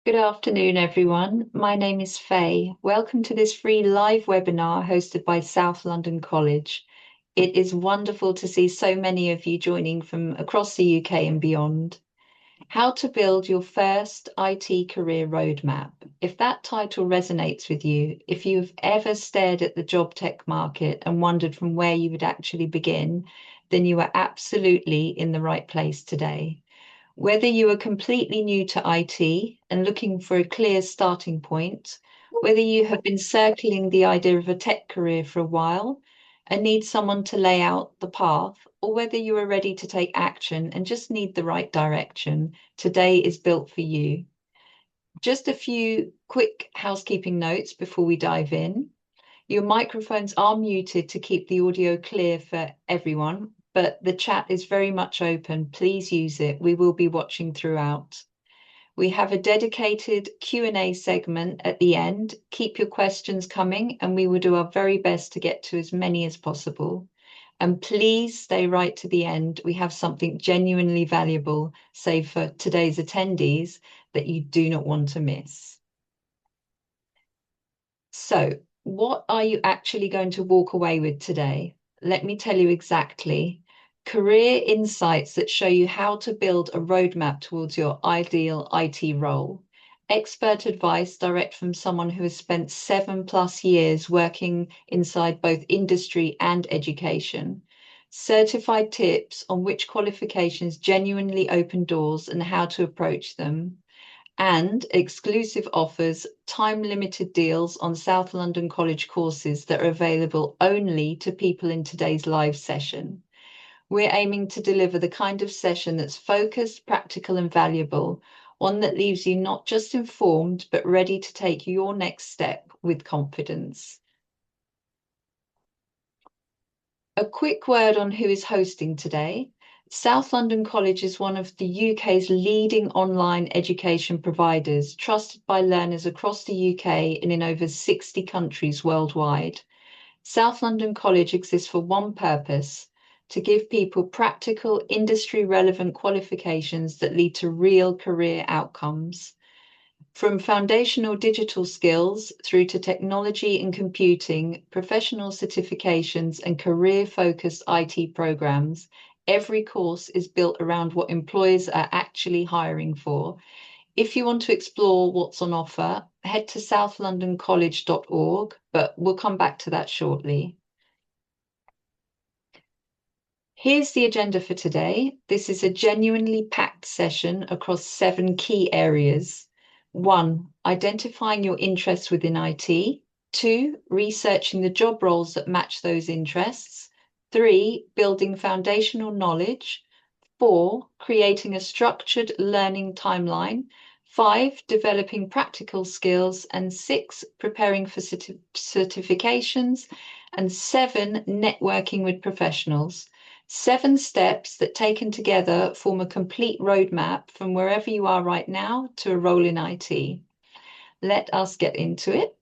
Good afternoon, everyone. My name is Faye. Welcome to this free live webinar hosted by South London College. It is wonderful to see so many of you joining from across the UK and beyond. How to build your first IT career roadmap. If that title resonates with you, if you've ever stared at the job tech market and wondered from where you would actually begin, then you are absolutely in the right place today. Whether you are completely new to IT and looking for a clear starting point, whether you have been circling the idea of a tech career for a while and need someone to lay out the path, or whether you are ready to take action and just need the right direction, today is built for you. Just a few quick housekeeping notes before we dive in. Your microphones are muted to keep the audio clear for everyone, but the chat is very much open. Please use it. We will be watching throughout. We have a dedicated Q&A segment at the end. Keep your questions coming and we will do our very best to get to as many as possible. And please stay right to the end. We have something genuinely valuable, save for today's attendees, that you do not want to miss. So, what are you actually going to walk away with today? Let me tell you exactly. Career insights that show you how to build a roadmap towards your ideal IT role. Expert advice direct from someone who has spent 7+ years working inside both industry and education. Certified tips on which qualifications genuinely open doors and how to approach them, and exclusive offers, time-limited deals on South London College courses that are available only to people in today's live session. We're aiming to deliver the kind of session that's focused, practical, and valuable, one that leaves you not just informed, but ready to take your next step with confidence. A quick word on who is hosting today. South London College is one of the UK's leading online education providers, trusted by learners across the UK and in over 60 countries worldwide. South London College exists for one purpose: to give people practical, industry-relevant qualifications that lead to real career outcomes. From foundational digital skills through to technology and computing, professional certifications, and career-focused IT programs, every course is built around what employers are actually hiring for. If you want to explore what's on offer, head to southlondoncollege.org, but we'll come back to that shortly. Here's the agenda for today. This is a genuinely packed session across 7 key areas. 1, identifying your interests within IT. 2, researching the job roles that match those interests. 3, building foundational knowledge. 4, creating a structured learning timeline. 5, developing practical skills. And 6, preparing for certifications. And 7, networking with professionals. 7 steps that taken together form a complete roadmap from wherever you are right now to a role in IT. Let us get into it.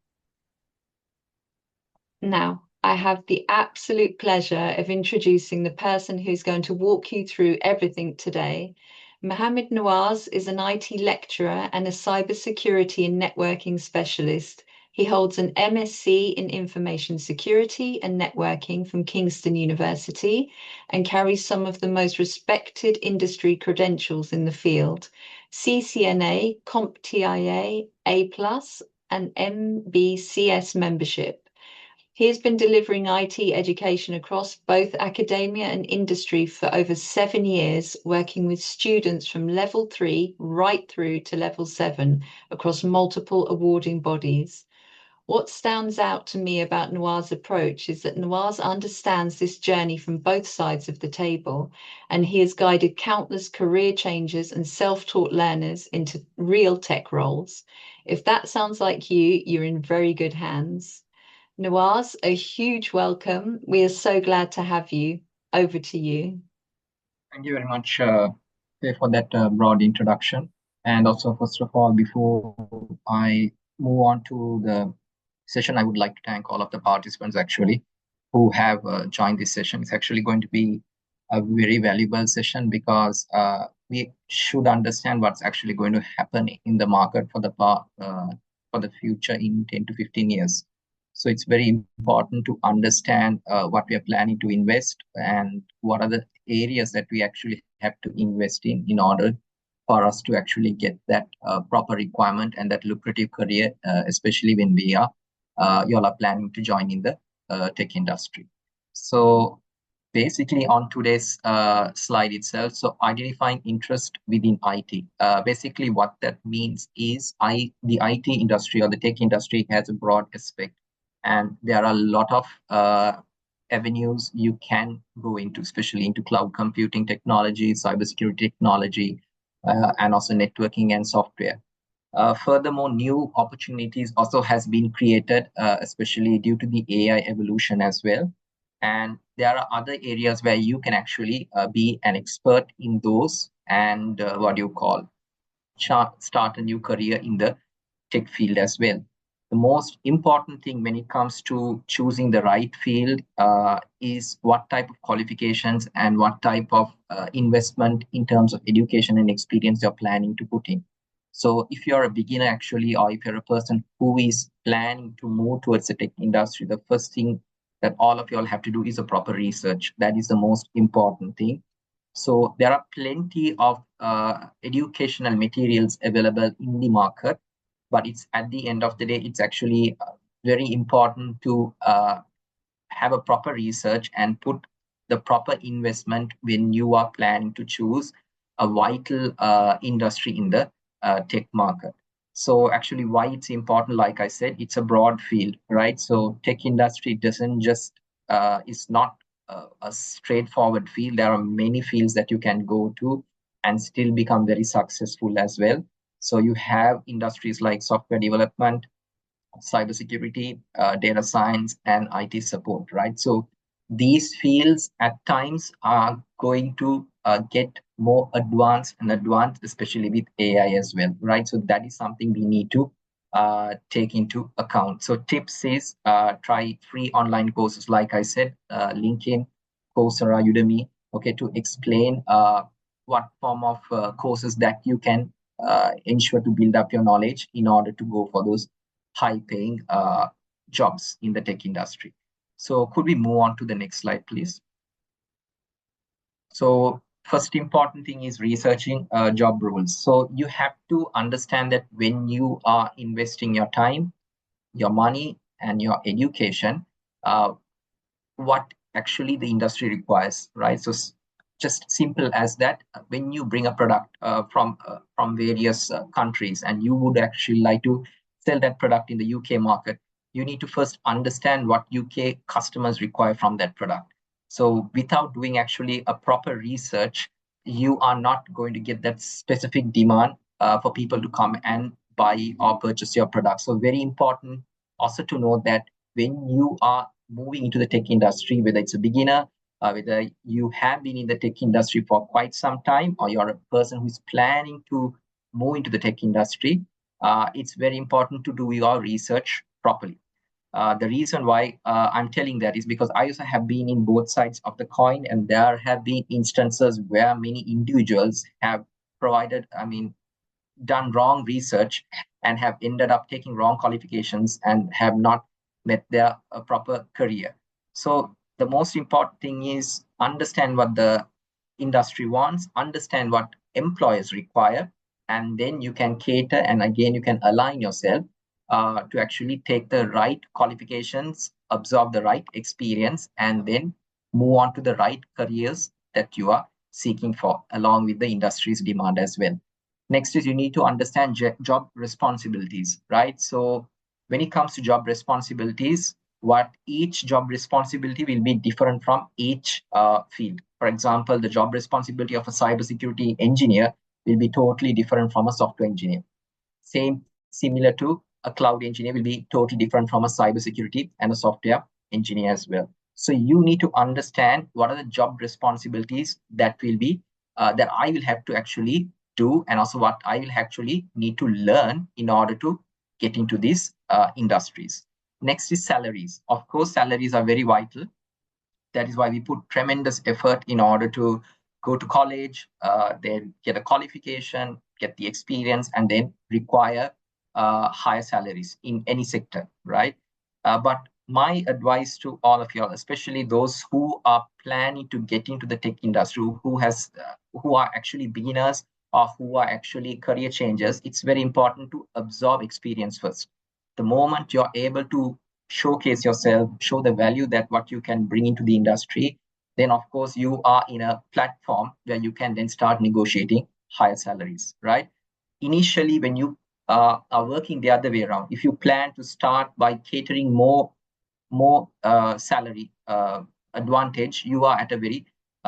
Now, I have the absolute pleasure of introducing the person who's going to walk you through everything today. Mohammed Nawaz is an IT lecturer and a cybersecurity and networking specialist. He holds an MSc in Information Security and Networking from Kingston University and carries some of the most respected industry credentials in the field: CCNA, CompTIA, A+, and MBCS membership. He has been delivering IT education across both academia and industry for over 7 years, working with students from level 3 right through to level 7 across multiple awarding bodies. What stands out to me about Nawaz's approach is that Nawaz understands this journey from both sides of the table, and he has guided countless career changers and self-taught learners into real tech roles. If that sounds like you, you're in very good hands. Nawaz, a huge welcome. We are so glad to have you. Over to you. Thank you very much for that broad introduction. And also, first of all, before I move on to the session, I would like to thank all of the participants actually who have joined this session. It's actually going to be a very valuable session because we should understand what's actually going to happen in the market for the future in 10 to 15 years. So it's very important to understand what we are planning to invest and what are the areas that we actually have to invest in order for us to actually get that proper requirement and that lucrative career, especially when you all are planning to join in the tech industry. So basically on today's slide itself, so identifying interest within IT. Basically what that means is the IT industry or the tech industry has a broad aspect, and there are a lot of avenues you can go into, especially into cloud computing technology, cybersecurity technology, and also networking and software. Furthermore, new opportunities also has been created, especially due to the AI evolution as well. And there are other areas where you can actually be an expert in those and what do you call start a new career in the tech field as well. The most important thing when it comes to choosing the right field is what type of qualifications and what type of investment in terms of education and experience you're planning to put in. So if you're a beginner actually, or if you're a person who is planning to move towards the tech industry, the first thing that all of you all have to do is a proper research. That is the most important thing. So there are plenty of educational materials available in the market, but it's at the end of the day, it's actually very important to have a proper research and put the proper investment when you are planning to choose a vital industry in the tech market. So actually why it's important, like I said, it's a broad field, right? So tech industry doesn't just, is not a straightforward field. There are many fields that you can go to and still become very successful as well. So you have industries like software development, cybersecurity, data science, and IT support, right? So these fields at times are going to get more advanced and advanced, especially with AI as well, right? So that is something we need to take into account. So tips is try free online courses, like I said, LinkedIn, Coursera, Udemy, okay, to explain what form of courses that you can ensure to build up your knowledge in order to go for those high paying jobs in the tech industry. So could we move on to the next slide, please? So first important thing is researching job roles. So you have to understand that when you are investing your time, your money, and your education, what actually the industry requires, right? So just simple as that. When you bring a product from various countries and you would actually like to sell that product in the UK market, you need to first understand what UK customers require from that product. So without doing actually a proper research, you are not going to get that specific demand for people to come and buy or purchase your product. So very important also to know that when you are moving into the tech industry, whether it's a beginner, whether you have been in the tech industry for quite some time, or you're a person who's planning to move into the tech industry, it's very important to do your research properly. The reason why I'm telling that is because I also have been in both sides of the coin, and there have been instances where many individuals have provided, I mean, done wrong research and have ended up taking wrong qualifications and have not met their proper career. So the most important thing is understand what the industry wants, understand what employers require, and then you can cater and again you can align yourself to actually take the right qualifications, absorb the right experience, and then move on to the right careers that you are seeking for, along with the industry's demand as well. Next is you need to understand job responsibilities, right? So when it comes to job responsibilities, what each job responsibility will be different from each field. For example, the job responsibility of a cybersecurity engineer will be totally different from a software engineer. Same, similar to a cloud engineer will be totally different from a cybersecurity and a software engineer as well. So you need to understand what are the job responsibilities that will be that I will have to actually do, and also what I will actually need to learn in order to get into these industries. Next is salaries. Of course, salaries are very vital. That is why we put tremendous effort in order to go to college, then get a qualification, get the experience, and then require higher salaries in any sector, right? But my advice to all of you, especially those who are planning to get into the tech industry, who are actually beginners or who are actually career changers, it's very important to absorb experience first. The moment you're able to showcase yourself, show the value that what you can bring into the industry, then of course you are in a platform where you can then start negotiating higher salaries, right? Initially, when you are working the other way around, if you plan to start by catering more salary advantage, you are at a very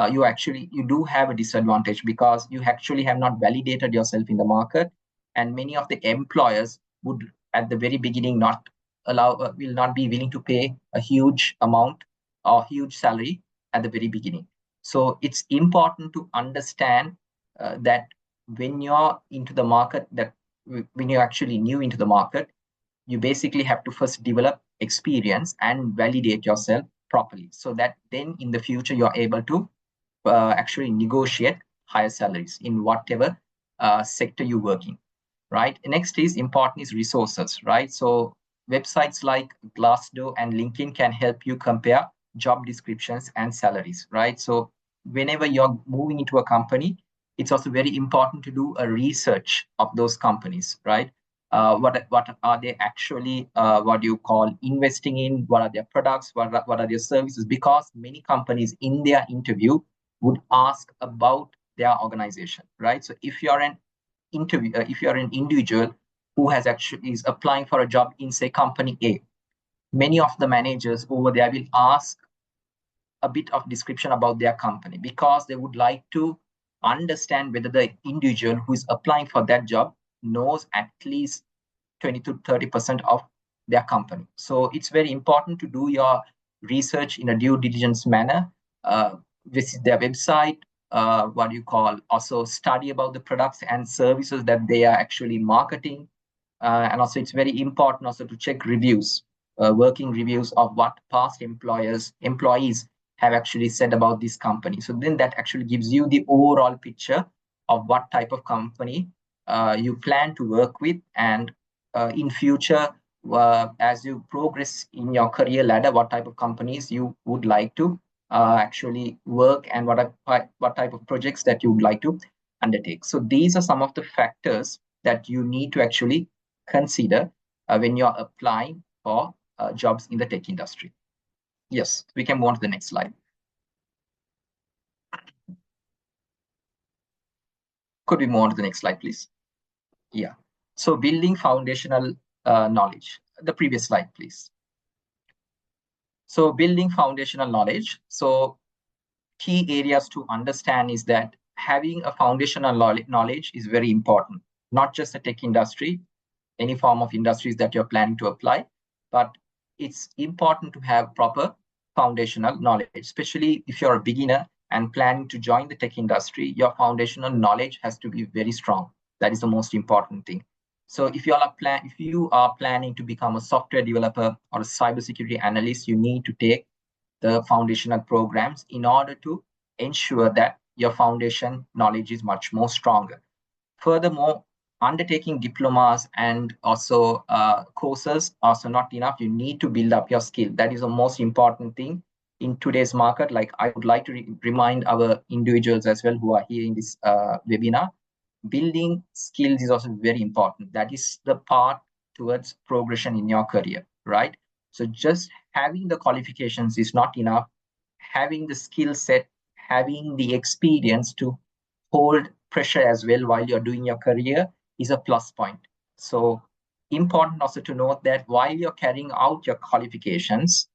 you do have a disadvantage because you actually have not validated yourself in the market, and many of the employers would at the very beginning not will not be willing to pay a huge amount or huge salary at the very beginning. So it's important to understand that when you're into the market, that when you're actually new into the market, you basically have to first develop experience and validate yourself properly so that then in the future you're able to actually negotiate higher salaries in whatever sector you work in, right? Next is important is resources, right? So websites like Glassdoor and LinkedIn can help you compare job descriptions and salaries, right? So whenever you're moving into a company, it's also very important to do a research of those companies, right? What are they actually what do you call investing in? What are their products? What are their services? Because many companies in their interview would ask about their organization, right? So if you're an individual who has actually is applying for a job in say company A, many of the managers over there will ask a bit of description about their company because they would like to understand whether the individual who is applying for that job knows at least 20 to 30% of their company. So it's very important to do your research in a due diligence manner, visit their website, what do you call, also study about the products and services that they are actually marketing. And also it's very important also to check reviews, working reviews of what past employees have actually said about this company. So then that actually gives you the overall picture of what type of company you plan to work with, and in future, as you progress in your career ladder, what type of companies you would like to actually work, and what type of projects that you would like to undertake. So these are some of the factors that you need to actually consider when you're applying for jobs in the tech industry. Yes, we can move on to the next slide. Could we move on to the next slide, please? Yeah. So building foundational knowledge. The previous slide, please. So building foundational knowledge. So key areas to understand is that having a foundational knowledge is very important, not just the tech industry, any form of industries that you're planning to apply, but it's important to have proper foundational knowledge, especially if you're a beginner and planning to join the tech industry. Your foundational knowledge has to be very strong. That is the most important thing. So if you are planning to become a software developer or a cybersecurity analyst, you need to take the foundational programs in order to ensure that your foundation knowledge is much more stronger. Furthermore, undertaking diplomas and also courses are also not enough. You need to build up your skill. That is the most important thing in today's market. Like I would like to remind our individuals as well who are here in this webinar, building skills is also very important. That is the part towards progression in your career, right? So just having the qualifications is not enough. Having the skill set, having the experience to hold pressure as well while you're doing your career is a plus point. So important also to note that while you're carrying out your qualifications,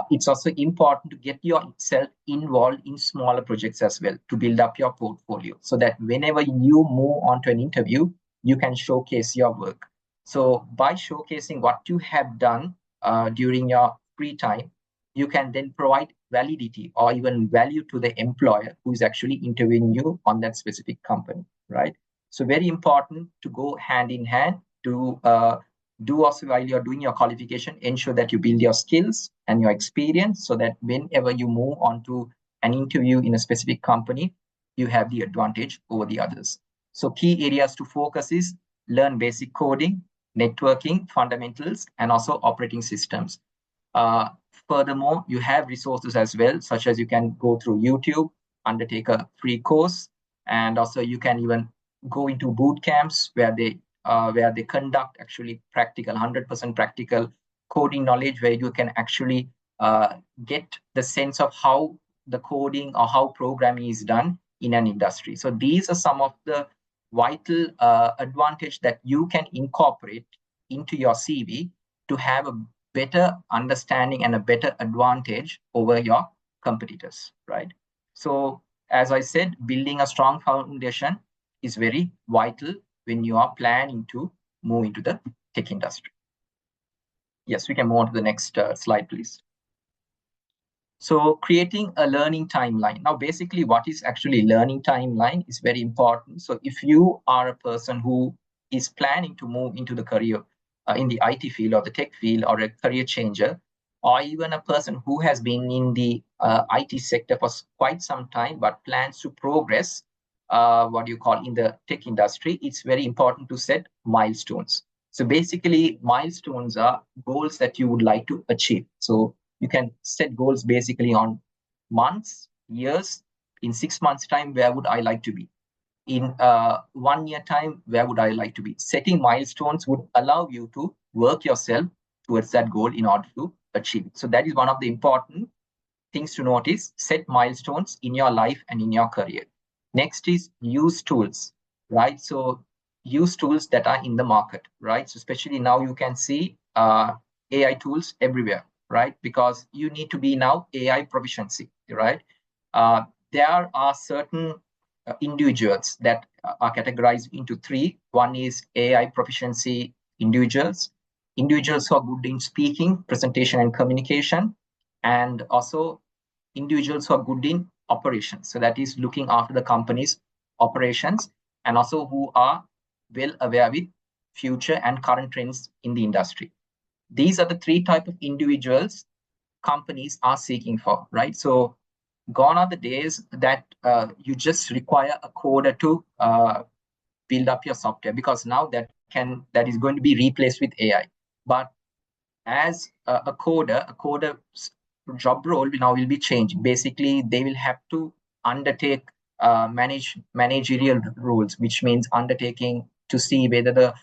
it's also important to get yourself involved in smaller projects as well to build up your portfolio so that whenever you move on to an interview, you can showcase your work. So by showcasing what you have done during your free time, you can then provide validity or even value to the employer who is actually interviewing you on that specific company, right? So very important to go hand in hand to do also while you're doing your qualification, ensure that you build your skills and your experience so that whenever you move on to an interview in a specific company, you have the advantage over the others. So key areas to focus is learn basic coding, networking, fundamentals, and also operating systems. Uh, Furthermore, you have resources as well, such as you can go through YouTube, undertake a free course, and also you can even go into boot camps where they conduct actually practical, 100% practical coding knowledge, where you can actually get the sense of how the coding or how programming is done in an industry. So these are some of the vital advantage that you can incorporate into your CV to have a better understanding and a better advantage over your competitors, right? So, as I said, building a strong foundation is very vital when you are planning to move into the tech industry. Yes, we can move on to the next slide, please. So creating a learning timeline. Now, basically, what is actually learning timeline is very important. So if you are a person who is planning to move into the career in the IT field or the tech field, or a career changer, or even a person who has been in the IT sector for quite some time but plans to progress, what you call in the tech industry, it's very important to set milestones. So basically, milestones are goals that you would like to achieve. So you can set goals basically on months, years. In 6 months' time, where would I like to be? In 1 year time, where would I like to be? Setting milestones would allow you to work yourself towards that goal in order to achieve it. So that is one of the important things to notice. Set milestones in your life and in your career. Next is use tools, right? So use tools that are in the market, right? So especially now you can see AI tools everywhere, right? Because you need to be now AI proficiency, right? Uh, there are certain individuals that are categorized into three. One is AI proficiency individuals, individuals who are good in speaking, presentation, and communication, and also individuals who are good in operations. So that is looking after the company's operations, and also who are well aware with future and current trends in the industry. These are the three type of individuals companies are seeking for, right? So gone are the days that you just require a coder to build up your software, because now that is going to be replaced with AI. But as a coder's job role now will be changed. Basically, they will have to undertake managerial roles, which means undertaking to see whether the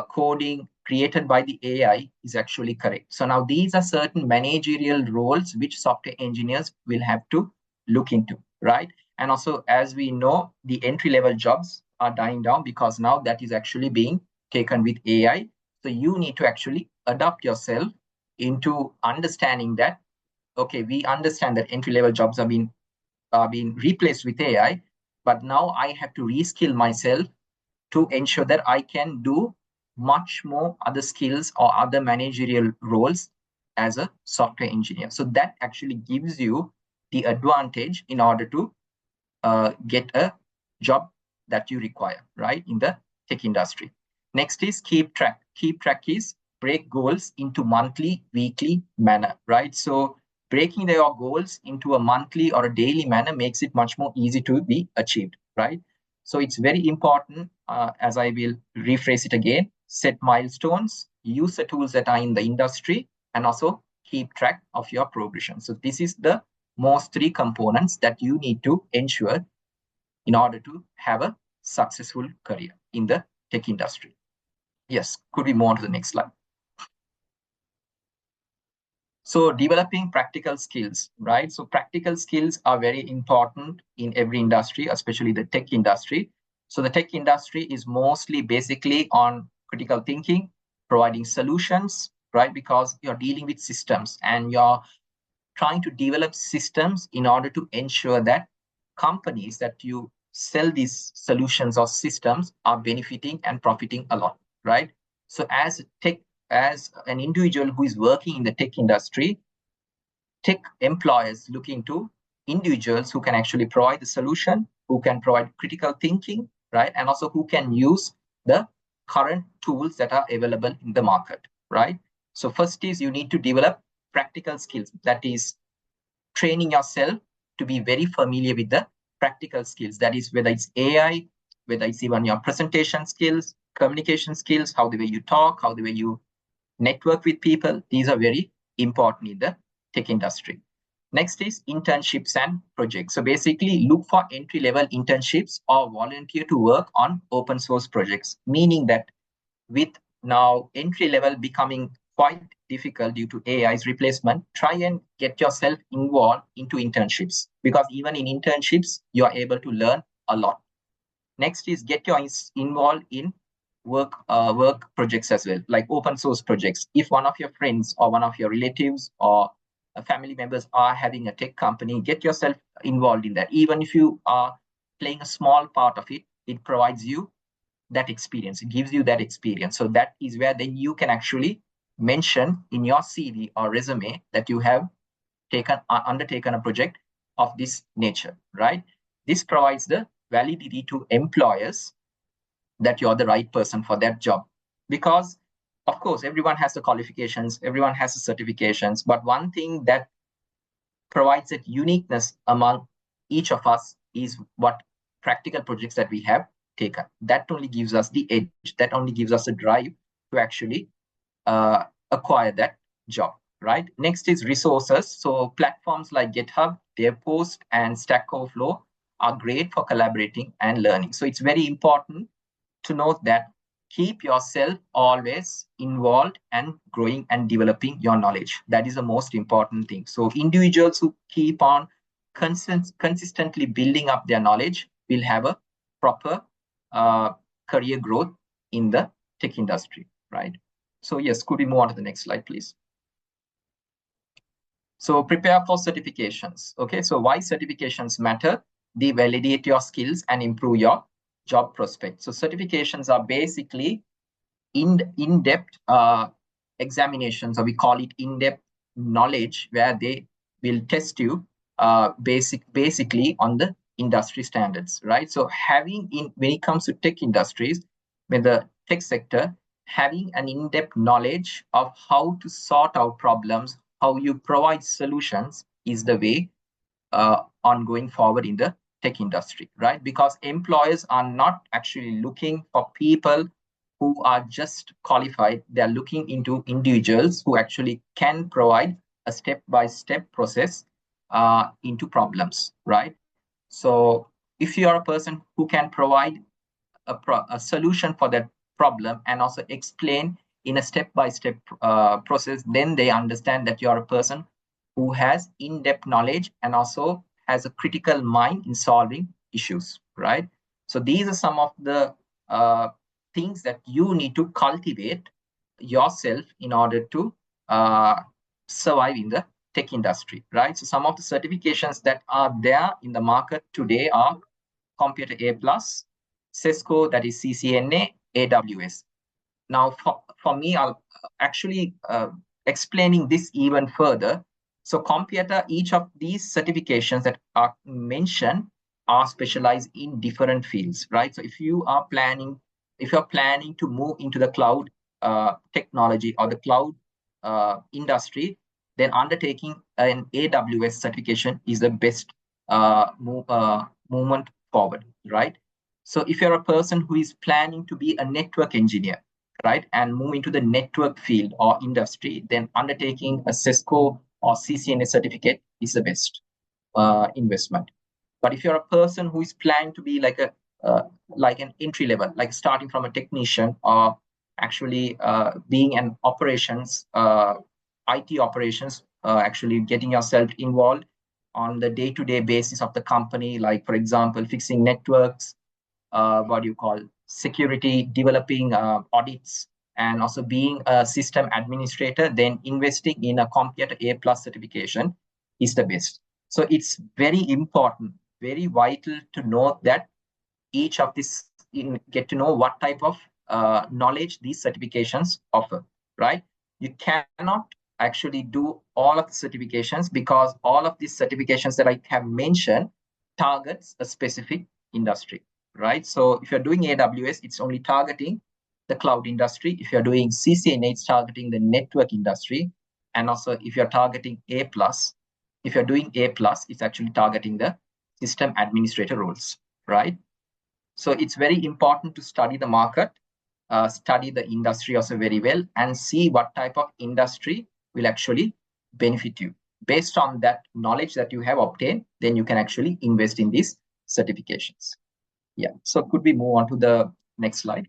coding created by the AI is actually correct. So now these are certain managerial roles which software engineers will have to look into, right? And also, as we know, the entry-level jobs are dying down because now that is actually being taken with AI. So you need to actually adapt yourself into understanding that, okay, we understand that entry-level jobs are being replaced with AI, but now I have to reskill myself to ensure that I can do much more other skills or other managerial roles as a software engineer. So that actually gives you the advantage in order to get a job that you require, right, in the tech industry. Next is keep track. Keep track is break goals into monthly, weekly manner, right? So breaking your goals into a monthly or a daily manner makes it much more easy to be achieved, right? So it's very important, as I will rephrase it again, set milestones, use the tools that are in the industry, and also keep track of your progression. So this is the most three components that you need to ensure in order to have a successful career in the tech industry. Yes, could we move on to the next slide? So developing practical skills, right? So practical skills are very important in every industry, especially the tech industry. So the tech industry is mostly basically on critical thinking, providing solutions, right? Because you're dealing with systems and you're trying to develop systems in order to ensure that companies that you sell these solutions or systems are benefiting and profiting a lot, right? So as an individual who is working in the tech industry, tech employers look into individuals who can actually provide the solution, who can provide critical thinking, right? And also who can use the current tools that are available in the market, right? So first is you need to develop practical skills. That is training yourself to be very familiar with the practical skills. That is whether it's AI, whether it's even your presentation skills, communication skills, how the way you talk, how the way you network with people. These are very important in the tech industry. Next is internships and projects. So basically look for entry-level internships or volunteer to work on open source projects, meaning that with now entry level becoming quite difficult due to AI's replacement, try and get yourself involved into internships, because even in internships, you are able to learn a lot. Next is get your involved in work projects as well, like open source projects. If one of your friends or one of your relatives or family members are having a tech company, get yourself involved in that. Even if you are playing a small part of it, it provides you that experience. It gives you that experience. So that is where then you can actually mention in your CV or resume that you have undertaken a project of this nature, right? This provides the validity to employers that you're the right person for that job. Because of course, everyone has the qualifications, everyone has the certifications, but one thing that provides that uniqueness among each of us is what practical projects that we have taken. That only gives us the edge, that only gives us a drive to actually acquire that job, right? Next is resources. So platforms like GitHub, DevPost, and Stack Overflow are great for collaborating and learning. So it's very important to note that keep yourself always involved and growing and developing your knowledge. That is the most important thing. So individuals who keep on consistently building up their knowledge will have a proper career growth in the tech industry, right? So yes, could we move on to the next slide, please? So prepare for certifications. Okay, so why certifications matter? They validate your skills and improve your job prospects. So certifications are basically in-depth examinations, or we call it in-depth knowledge, where they will test you basically on the industry standards, right? So when it comes to tech industries, when the tech sector, having an in-depth knowledge of how to sort out problems, how you provide solutions is the way on going forward in the tech industry, right? Because employers are not actually looking for people who are just qualified. They're looking into individuals who actually can provide a step-by-step process into problems, right? So if you are a person who can provide a solution for that problem and also explain in a step-by-step process, then they understand that you are a person who has in-depth knowledge and also has a critical mind in solving issues, right? So these are some of the things that you need to cultivate yourself in order to survive in the tech industry, right? So some of the certifications that are there in the market today are Computer A+, Cisco, that is CCNA, AWS. Now, for me, I'll actually explaining this even further. So Computer, each of these certifications that are mentioned are specialized in different fields, right? So if you're planning to move into the cloud technology or the cloud industry, then undertaking an AWS certification is the best movement forward, right? So if you're a person who is planning to be a network engineer, right, and move into the network field or industry, then undertaking a Cisco or CCNA certificate is the best investment. But if you're a person who is planning to be like an entry level, like starting from a technician or actually being an operations, IT operations, actually getting yourself involved on the day-to-day basis of the company, like for example, fixing networks, what do you call security, developing audits, and also being a system administrator, then investing in a Computer A+ certification is the best. So it's very important, very vital to know that each of these, get to know what type of knowledge these certifications offer, right? You cannot actually do all of the certifications, because all of these certifications that I have mentioned targets a specific industry, right? So if you're doing AWS, it's only targeting the cloud industry. If you're doing CCNA, it's targeting the network industry. And also if you're targeting A+, if you're doing A+, it's actually targeting the system administrator roles, right? So it's very important to study the market, study the industry also very well, and see what type of industry will actually benefit you. Based on that knowledge that you have obtained, then you can actually invest in these certifications. Yeah, so could we move on to the next slide?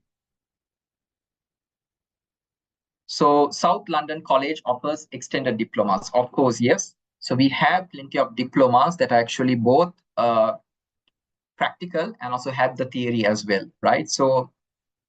So South London College offers extended diplomas. Of course, yes. So we have plenty of diplomas that are actually both practical and also have the theory as well, right? So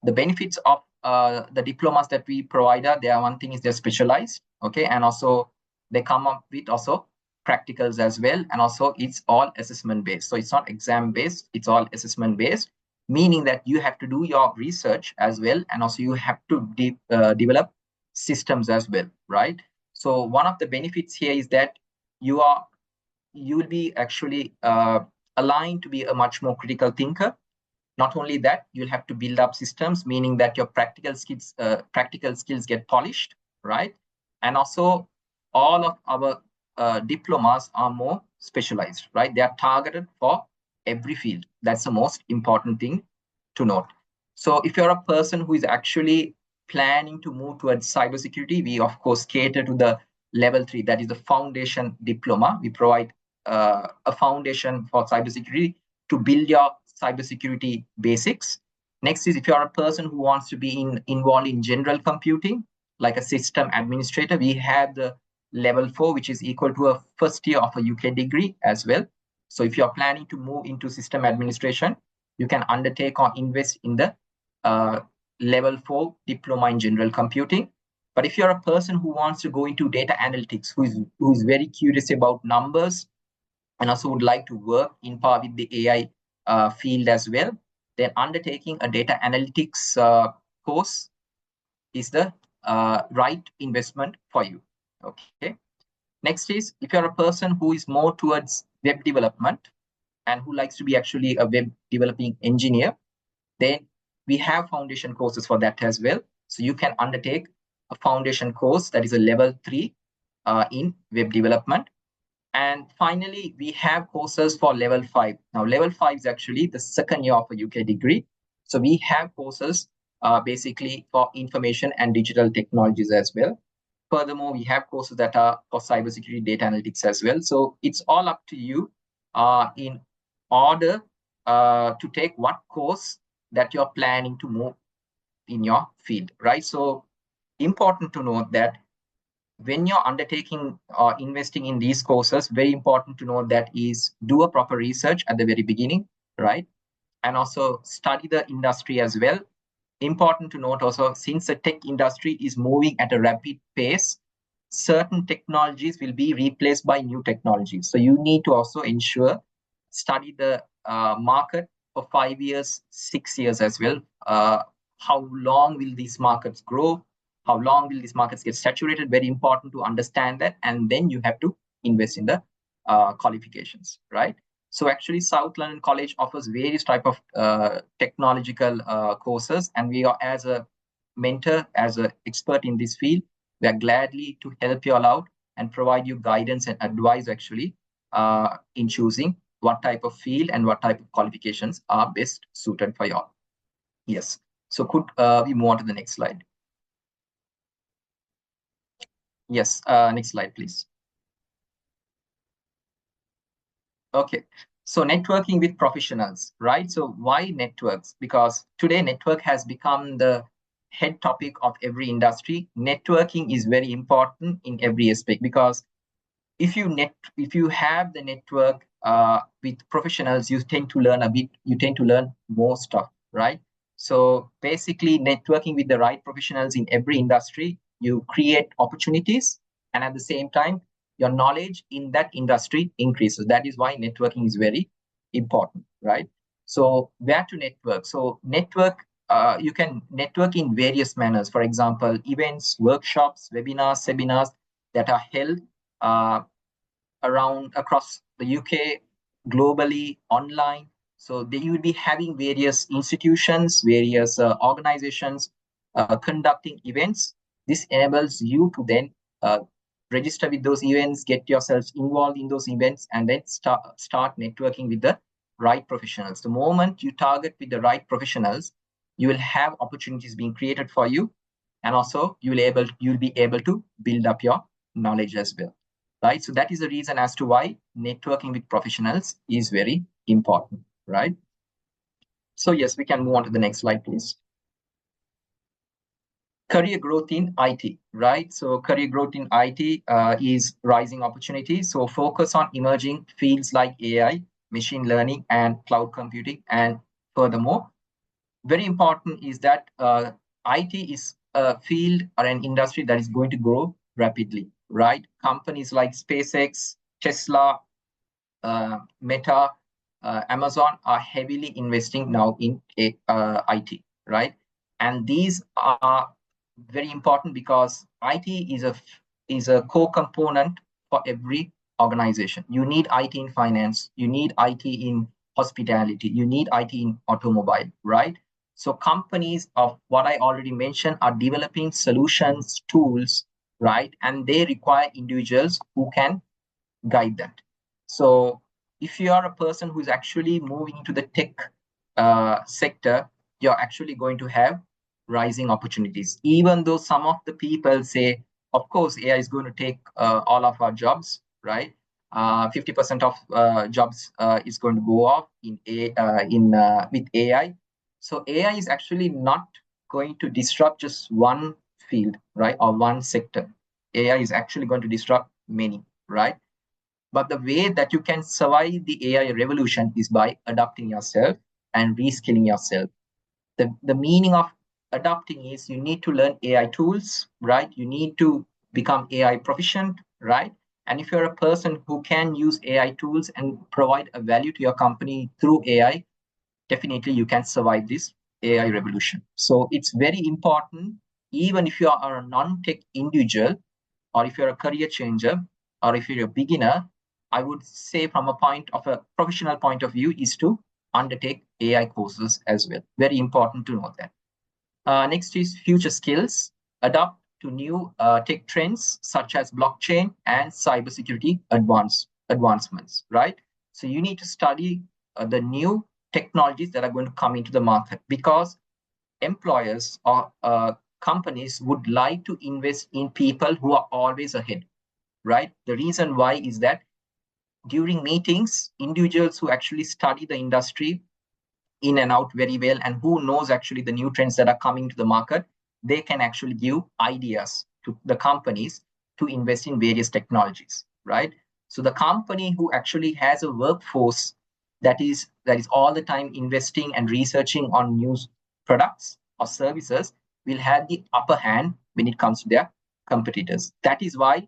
the benefits of the diplomas that we provide are, there one thing is they're specialized, okay, and also they come up with also practicals as well, and also it's all assessment based. So it's not exam based, it's all assessment based, meaning that you have to do your research as well, and also you have to develop systems as well, right? So one of the benefits here is that you will be actually aligned to be a much more critical thinker. Not only that, you'll have to build up systems, meaning that your practical skills get polished, right? And also, all of our diplomas are more specialized, right? They are targeted for every field. That's the most important thing to note. So if you're a person who is actually planning to move towards cybersecurity, we of course cater to the level 3, that is the foundation diploma. We provide a foundation for cybersecurity to build your cybersecurity basics. Next is if you're a person who wants to be involved in general computing, like a system administrator, we have the level 4, which is equal to a first year of a UK degree as well. So if you're planning to move into system administration, you can undertake or invest in the level 4 diploma in general computing. But if you're a person who wants to go into data analytics, who is very curious about numbers, and also would like to work in par with the AI field as well, then undertaking a data analytics course is the right investment for you. Okay. Next is if you're a person who is more towards web development and who likes to be actually a web developing engineer, then we have foundation courses for that as well. So you can undertake a foundation course that is a level 3 in web development. And finally, we have courses for level 5. Now, level 5 is actually the second year of a UK degree. So we have courses basically for information and digital technologies as well. Furthermore, we have courses that are for cybersecurity data analytics as well. So it's all up to you in order to take what course that you're planning to move in your field, right? So important to note that when you're undertaking or investing in these courses, very important to note that is do a proper research at the very beginning, right? And also study the industry as well. Important to note also, since the tech industry is moving at a rapid pace, certain technologies will be replaced by new technologies. So you need to also ensure, study the market for 5 years, 6 years as well. How long will these markets grow? How long will these markets get saturated? Very important to understand that. And then you have to invest in the qualifications, right? So actually, South London College offers various type of technological courses, and we are, as a mentor, as an expert in this field, we are gladly to help you all out and provide you guidance and advice actually in choosing what type of field and what type of qualifications are best suited for you all. Yes. So could we move on to the next slide? Yes. Next slide, please. Okay. So networking with professionals, right? So why networks? Because today network has become the head topic of every industry. Networking is very important in every aspect, because if you have the network with professionals, you tend to learn more stuff, right? So basically, networking with the right professionals in every industry, you create opportunities, and at the same time, your knowledge in that industry increases. That is why networking is very important, right? So where to network? So you can network in various manners. For example, events, workshops, webinars, seminars that are held across the UK, globally, online. So you will be having various institutions, various organizations conducting events. This enables you to then register with those events, get yourselves involved in those events, and then start networking with the right professionals. The moment you target with the right professionals, you will have opportunities being created for you, and also you'll be able to build up your knowledge as well, right? So that is the reason as to why networking with professionals is very important, right? So yes, we can move on to the next slide, please. Career growth in IT, right? So career growth in IT is rising opportunity. So focus on emerging fields like AI, machine learning, and cloud computing. And furthermore, very important is that IT is a field or an industry that is going to grow rapidly, right? Companies like SpaceX, Tesla, Meta, Amazon are heavily investing now in IT, right? And these are very important because IT is a core component for every organization. You need IT in finance, you need IT in hospitality, you need IT in automobile, right? So companies of what I already mentioned are developing solutions, tools, right? And they require individuals who can guide that. So if you are a person who is actually moving into the tech sector, you're actually going to have rising opportunities. Even though some of the people say, of course, AI is going to take all of our jobs, right? 50% of jobs is going to go off with AI. So AI is actually not going to disrupt just one field, right, or one sector. AI is actually going to disrupt many, right? But the way that you can survive the AI revolution is by adapting yourself and reskilling yourself. The meaning of adapting is you need to learn AI tools, right? You need to become AI proficient, right? And if you're a person who can use AI tools and provide a value to your company through AI, definitely you can survive this AI revolution. So it's very important, even if you are a non-tech individual, or if you're a career changer, or if you're a beginner, I would say from a point of a professional point of view is to undertake AI courses as well. Very important to know that. Next is future skills. Adapt to new tech trends such as blockchain and cybersecurity advancements, right? So you need to study the new technologies that are going to come into the market because employers or companies would like to invest in people who are always ahead, right? The reason why is that during meetings, individuals who actually study the industry in and out very well and who knows actually the new trends that are coming to the market, they can actually give ideas to the companies to invest in various technologies, right? So the company who actually has a workforce that is all the time investing and researching on new products or services will have the upper hand when it comes to their competitors. That is why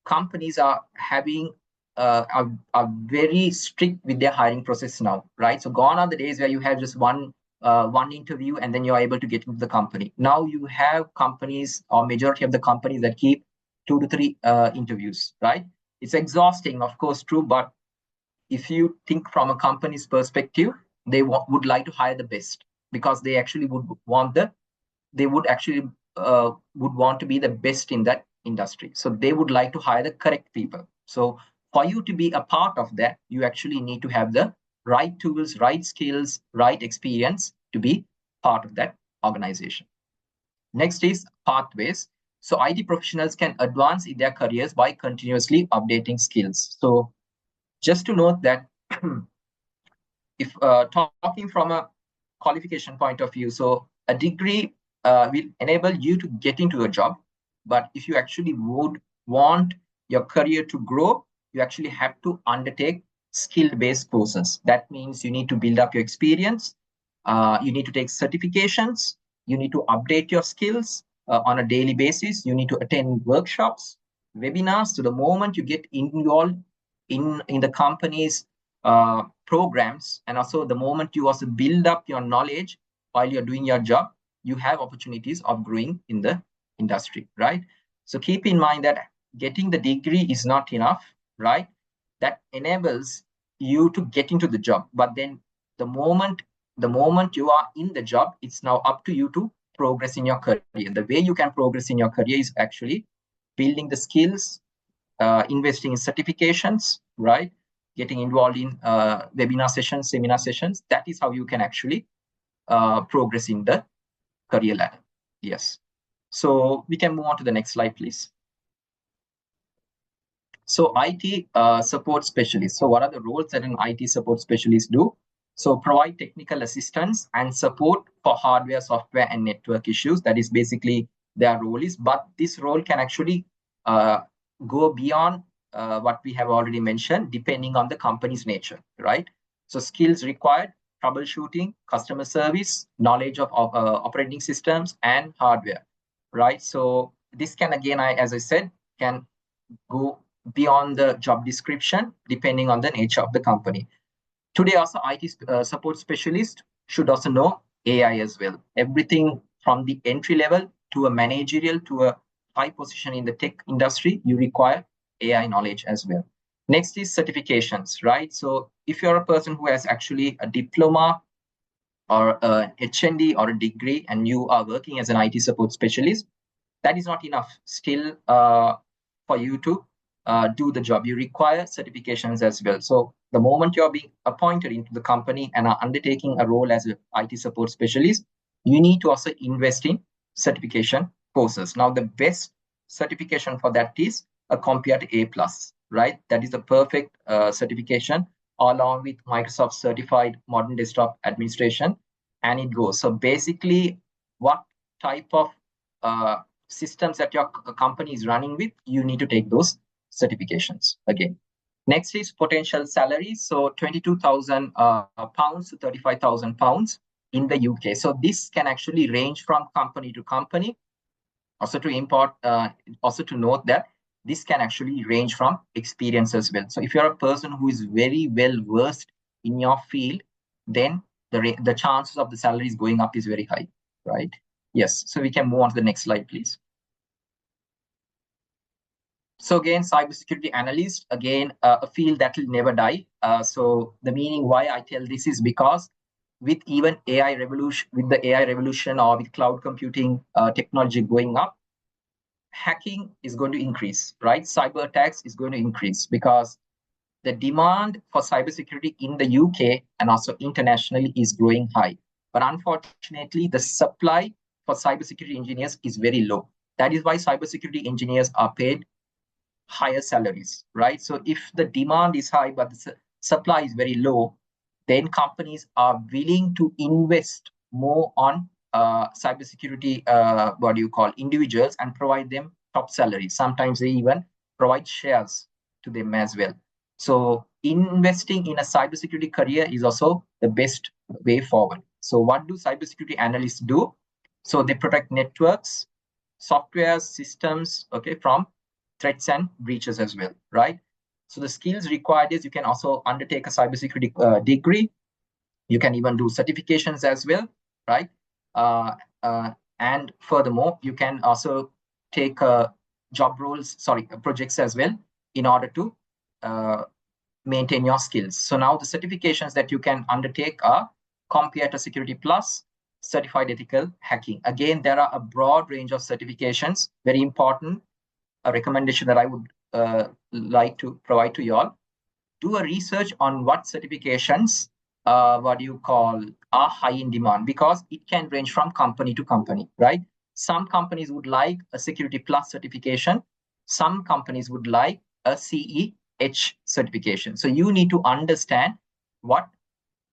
companies are having are very strict with their hiring process now, right? So gone are the days where you have just one interview and then you're able to get into the company. Now you have companies or majority of the companies that keep 2 to 3 interviews, right? It's exhausting, of course, true, but if you think from a company's perspective, they would like to hire the best because they actually would actually would want to be the best in that industry. So they would like to hire the correct people. So for you to be a part of that, you actually need to have the right tools, right skills, right experience to be part of that organization. Next is pathways. So IT professionals can advance in their careers by continuously updating skills. So just to note that if talking from a qualification point of view, so a degree will enable you to get into a job, but if you actually would want your career to grow, you actually have to undertake skill-based courses. That means you need to build up your experience, you need to take certifications, you need to update your skills on a daily basis, you need to attend workshops, webinars. So the moment you get involved in the company's programs, and also the moment you also build up your knowledge while you're doing your job, you have opportunities of growing in the industry, right? So keep in mind that getting the degree is not enough, right? That enables you to get into the job, but then the moment you are in the job, it's now up to you to progress in your career. The way you can progress in your career is actually building the skills, investing in certifications, right? Getting involved in webinar sessions, seminar sessions. That is how you can actually progress in the career ladder. Yes. So we can move on to the next slide, please. So IT support specialist. So what are the roles that an IT support specialist do? So provide technical assistance and support for hardware, software, and network issues. That is basically their role is. But this role can actually go beyond what we have already mentioned, depending on the company's nature, right? So skills required: troubleshooting, customer service, knowledge of operating systems and hardware, right? So this can, again, as I said, can go beyond the job description depending on the nature of the company. Today, also IT support specialist should also know AI as well. Everything from the entry level to a managerial to a high position in the tech industry, you require AI knowledge as well. Next is certifications, right? So if you're a person who has actually a diploma or a HND or a degree and you are working as an IT support specialist, that is not enough still for you to do the job. You require certifications as well. So the moment you're being appointed into the company and are undertaking a role as an IT support specialist, you need to also invest in certification courses. Now, the best certification for that is a Compare A+, right? That is the perfect certification along with Microsoft Certified Modern Desktop Administration, and it goes. So basically, what type of systems that your company is running with, you need to take those certifications again. Next is potential salaries. So 22,000 pounds to 35,000 pounds in the UK. So this can actually range from company to company. Also to note that this can actually range from experience as well. So if you're a person who is very well versed in your field, then the chances of the salaries going up is very high, right? Yes. So we can move on to the next slide, please. So again, cybersecurity analyst, again, a field that will never die. So the meaning why I tell this is because with even AI revolution, with the AI revolution or with cloud computing technology going up, hacking is going to increase, right? Cyber attacks is going to increase because the demand for cybersecurity in the UK and also internationally is growing high. But unfortunately, the supply for cybersecurity engineers is very low. That is why cybersecurity engineers are paid higher salaries, right? So if the demand is high but the supply is very low, then companies are willing to invest more on cybersecurity, individuals, and provide them top salaries. Sometimes they even provide shares to them as well. So investing in a cybersecurity career is also the best way forward. So what do cybersecurity analysts do? So they protect networks, software systems, okay, from threats and breaches as well, right? So the skills required is you can also undertake a cybersecurity degree. You can even do certifications as well, right? And furthermore, you can also take projects as well in order to maintain your skills. So now the certifications that you can undertake are Computer Security Plus, Certified Ethical Hacking. Again, there are a broad range of certifications. Very important. A recommendation that I would like to provide to you all: do a research on what certifications are high in demand, because it can range from company to company, right? Some companies would like a Security Plus certification. Some companies would like a CEH certification. So you need to understand what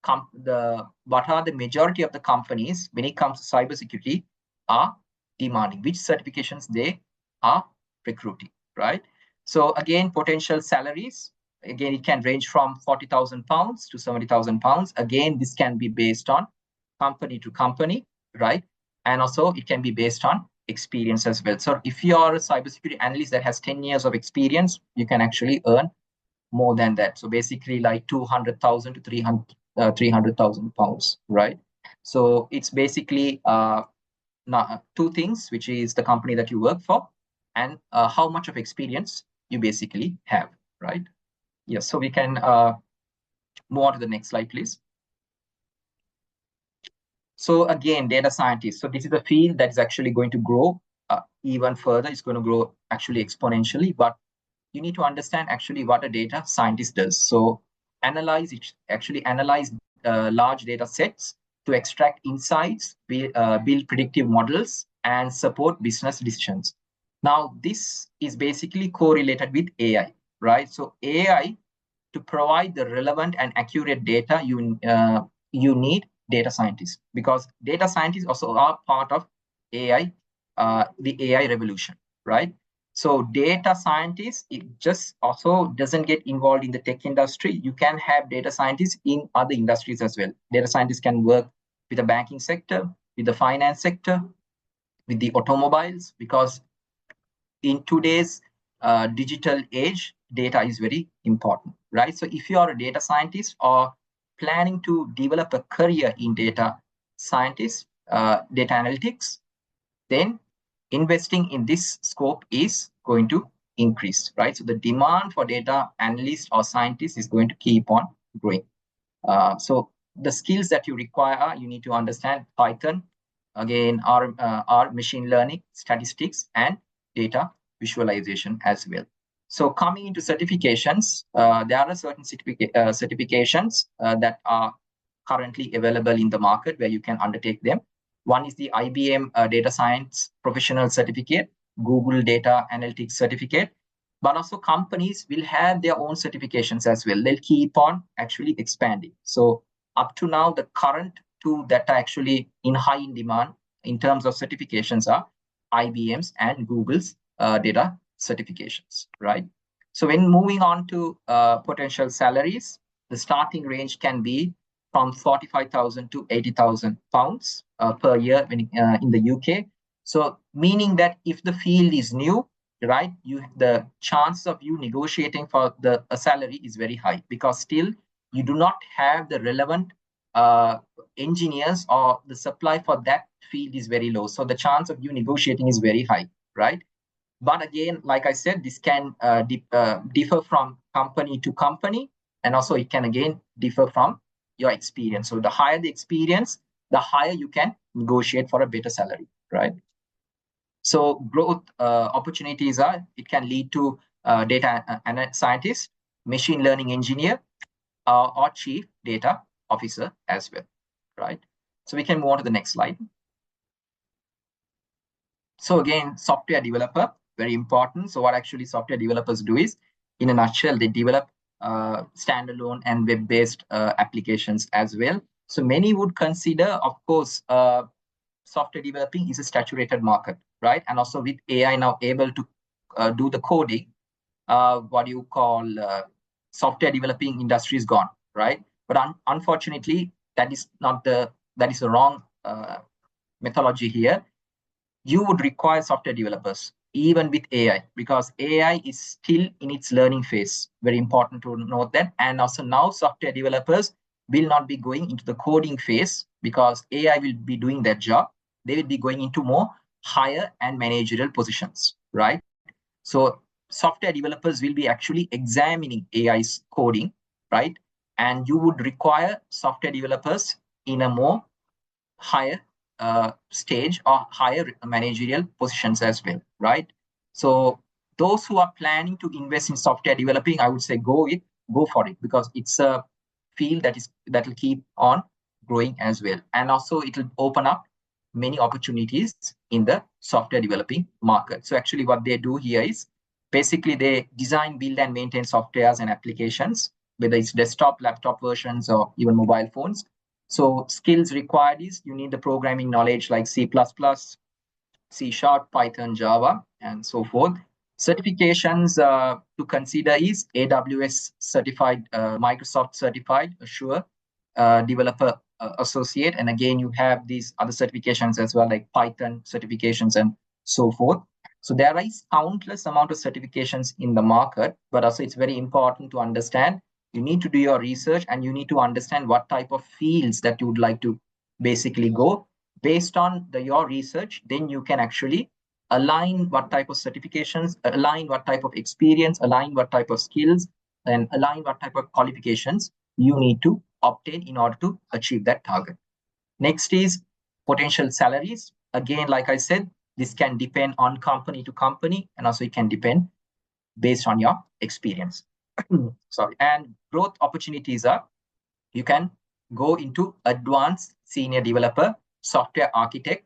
are the majority of the companies when it comes to cybersecurity are demanding, which certifications they are recruiting, right? So again, potential salaries, again, it can range from 40,000 pounds to 70,000 pounds. Again, this can be based on company to company, right? And also it can be based on experience as well. So if you are a cybersecurity analyst that has 10 years of experience, you can actually earn more than that. So basically like 200,000 to 300,000 pounds, right? So it's basically two things, which is the company that you work for and how much of experience you basically have, right? Yes, so we can move on to the next slide, please. So again, data scientists. So this is a field that is actually going to grow even further. It's going to grow actually exponentially, but you need to understand actually what a data scientist does. So analyze large data sets to extract insights, build predictive models, and support business decisions. Now, this is basically correlated with AI, right? So AI, to provide the relevant and accurate data, you need data scientists, because data scientists also are part of AI, the AI revolution, right? So data scientists, it just also doesn't get involved in the tech industry. You can have data scientists in other industries as well. Data scientists can work with the banking sector, with the finance sector, with the automobiles, because in today's digital age, data is very important, right? So if you are a data scientist or planning to develop a career in data scientist, data analytics, then investing in this scope is going to increase, right? So the demand for data analysts or scientists is going to keep on growing. So the skills that you require are, you need to understand Python, again, R machine learning, statistics, and data visualization as well. So coming into certifications, there are certain certifications that are currently available in the market where you can undertake them. One is the IBM Data Science Professional Certificate, Google Data Analytics Certificate, but also companies will have their own certifications as well. They'll keep on actually expanding. So up to now, the current two that are actually in high demand in terms of certifications are IBM's and Google's data certifications, right? So when moving on to potential salaries, the starting range can be from 45,000 to 80,000 pounds per year in the UK. So meaning that if the field is new, right, the chance of you negotiating for a salary is very high, because still you do not have the relevant engineers, or the supply for that field is very low. So the chance of you negotiating is very high, right? But again, like I said, this can differ from company to company, and also it can again differ from your experience. So the higher the experience, the higher you can negotiate for a better salary, right? So growth opportunities are, it can lead to data scientist, machine learning engineer, or chief data officer as well, right? So we can move on to the next slide. So again, software developer, very important. So what actually software developers do is, in a nutshell, they develop standalone and web-based applications as well. So many would consider, of course, software developing is a saturated market, right? And also with AI now able to do the coding, what you call software developing industry is gone, right? But unfortunately, that is the wrong methodology here. You would require software developers even with AI, because AI is still in its learning phase. Very important to note that. And also now software developers will not be going into the coding phase, because AI will be doing that job. They will be going into more higher and managerial positions, right? So software developers will be actually examining AI's coding, right? And you would require software developers in a more higher stage or higher managerial positions as well, right? So those who are planning to invest in software developing, I would say go for it, because it's a field that will keep on growing as well, and also it will open up many opportunities in the software developing market. So actually, what they do here is basically they design, build, and maintain softwares and applications, whether it's desktop, laptop versions, or even mobile phones. So skills required is, you need the programming knowledge like C++, C Sharp, Python, Java, and so forth. Certifications to consider is AWS certified, Microsoft certified, Azure developer associate. And again, you have these other certifications as well, like Python certifications and so forth. So there is countless amount of certifications in the market, but also it's very important to understand, you need to do your research, and you need to understand what type of fields that you would like to basically go. Based on your research, then you can actually align what type of certifications, align what type of experience, align what type of skills, and align what type of qualifications you need to obtain in order to achieve that target. Next is potential salaries, again, like I said, this can depend on company to company, and also it can depend based on your experience. Sorry. And growth opportunities are, you can go into advanced senior developer, software architect,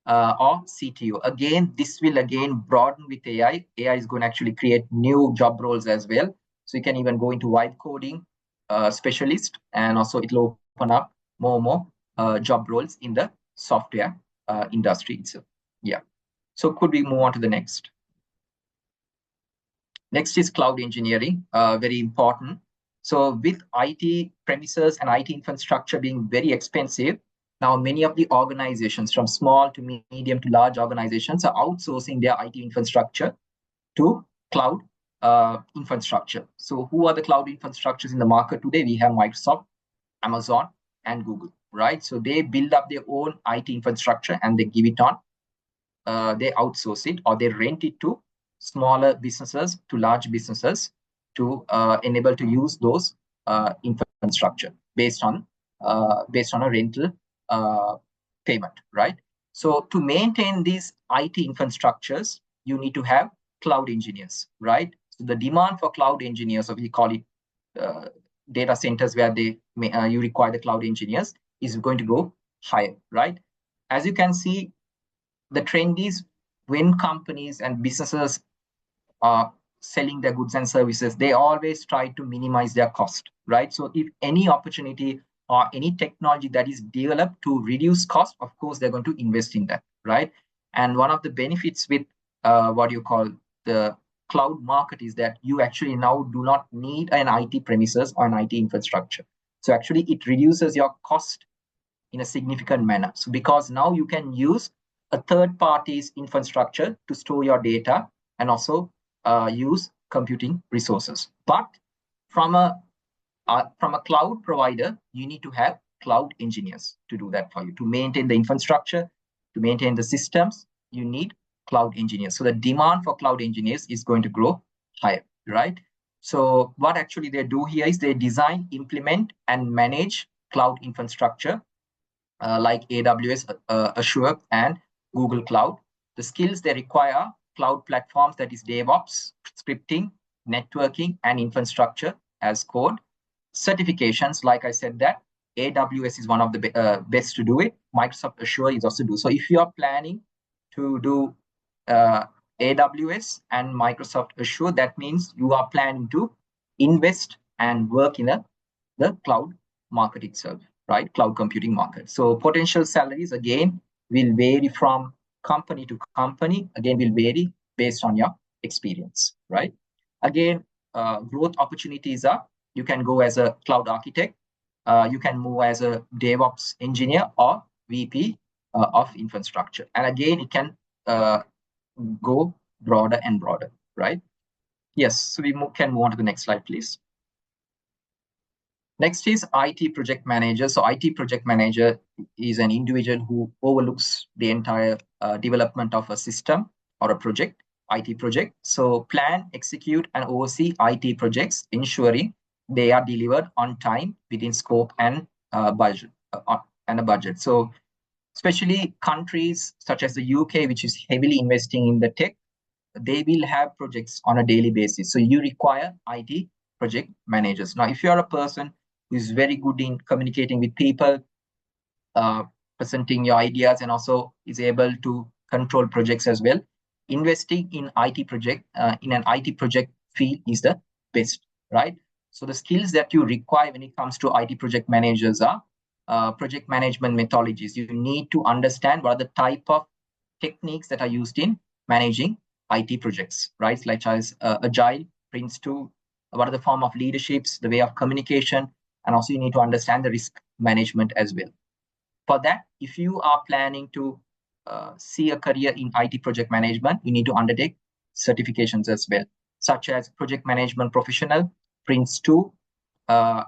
or CTO. Again, this will again broaden with AI. AI is going to actually create new job roles as well. So you can even go into vibe coding specialist, and also it will open up more and more job roles in the software industry itself. Yeah. So could we move on to the next? Next is cloud engineering, very important. So with IT premises and IT infrastructure being very expensive, now many of the organizations, from small to medium to large organizations, are outsourcing their IT infrastructure to cloud infrastructure. So who are the cloud infrastructures in the market today? We have Microsoft, Amazon, and Google, right? So they build up their own IT infrastructure and they give it on, they outsource it, or they rent it to smaller businesses to large businesses to enable to use those infrastructure based on a rental payment, right? So to maintain these IT infrastructures, you need to have cloud engineers, right? So the demand for cloud engineers, or we call it data centers where you require the cloud engineers, is going to go higher, right? As you can see, the trend is, when companies and businesses are selling their goods and services, they always try to minimize their cost, right? So if any opportunity or any technology that is developed to reduce cost, of course, they're going to invest in that, right? And one of the benefits with what you call the cloud market is that you actually now do not need an IT premises or an IT infrastructure. So actually, it reduces your cost in a significant manner. So because now you can use a third party's infrastructure to store your data and also use computing resources. But from a cloud provider, you need to have cloud engineers to do that for you. To maintain the infrastructure, to maintain the systems, you need cloud engineers. So the demand for cloud engineers is going to grow higher, right? So what actually they do here is they design, implement, and manage cloud infrastructure like AWS, Azure, and Google Cloud. The skills they require: cloud platforms, that is DevOps, scripting, networking, and infrastructure as code. Certifications, like I said, that AWS is one of the best to do it. Microsoft Azure is also do. So if you are planning to do AWS and Microsoft Azure, that means you are planning to invest and work in the cloud market itself, right? Cloud computing market. So potential salaries, again, will vary from company to company. Again, will vary based on your experience, right? Again, growth opportunities are, you can go as a cloud architect, you can move as a DevOps engineer or VP of infrastructure. And again, it can go broader and broader, right? Yes, so we can move on to the next slide, please. Next is IT project manager. So IT project manager is an individual who overlooks the entire development of a system or a project, IT project. So plan, execute, and oversee IT projects, ensuring they are delivered on time, within scope and budget and a budget. So especially countries such as the UK, which is heavily investing in the tech, they will have projects on a daily basis. So you require IT project managers. Now, if you are a person who is very good in communicating with people, presenting your ideas, and also is able to control projects as well, investing in IT project in an IT project field is the best, right? So the skills that you require when it comes to IT project managers are project management methodologies. You need to understand what are the type of techniques that are used in managing IT projects, right? Like as Agile, Prince2, what are the form of leaderships, the way of communication, and also you need to understand the risk management as well. For that, if you are planning to see a career in IT project management, you need to undertake certifications as well, such as Project Management Professional, Prince2,